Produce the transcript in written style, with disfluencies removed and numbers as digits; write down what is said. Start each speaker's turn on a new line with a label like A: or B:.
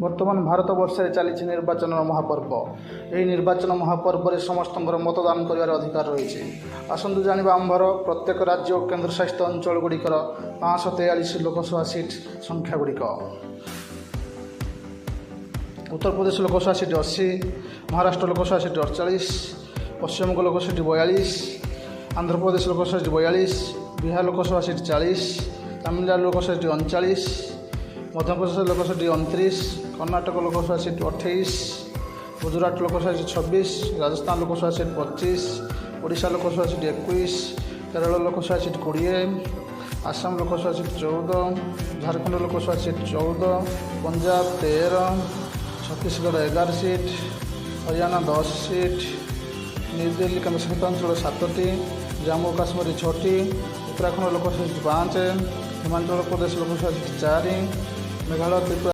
A: বর্তমান ভারতবর্ষে চালিছে নির্বাচনের মহাপর্ব। এই নির্বাচন মহাপর্বরে সমস্তଙ୍କର মতଦାନ କରିବାର ଅଧିକାର ରହିଛି। ଆସନ୍ତୁ ଜାଣିବା ଆମ୍ଭର ପ୍ରତ୍ୟେକ ରାଜ୍ୟ ଓ କେନ୍ଦ୍ରଶାସିତ ଅଞ୍ଚଳଗୁଡ଼ିକର 543 ଲୋକସଭା ସିଟ୍ ସଂଖ୍ୟାଗୁଡ଼ିକ। Uttar Pradesh Lok Sabha seat 80, Maharashtra Lok Sabha seat 48, Paschimbanga Lok Sabha seat 42, Andhra Pradesh Lok Sabha seat 42, Bihar Lok Sabha seat 40, Tamil Nadu Lok Sabha seat 39, Madhya Pradesh Lok Sabha seat 29, Karnataka Lok Sabha seat 28, Gujarat Lok Sabha seat 26, Rajasthan Lok Sabha seat 25, Odisha Lok Sabha seat 21, Kerala Lok Sabha seat 20, Assam Lok Sabha seat 14, Jharkhand Lok Sabha seat 14, Punjab 13, Chhattisgarh 11 seat, Haryana 10 seat, New Delhi କେନ୍ଦ୍ରଶାସିତ ଅଞ୍ଚଳ 7ଟି, ଜାମ୍ମୁ କାଶ୍ମୀର 6ଟି, ଉତ୍ତରାଖଣ୍ଡ ଲୋକସଭା ସିଟ୍ 5, ହିମାଚଳ ପ୍ରଦେଶ ଲୋକସଭା ସିଟ୍ 4, ମେଘାଳୟ ତ୍ରିପୁରା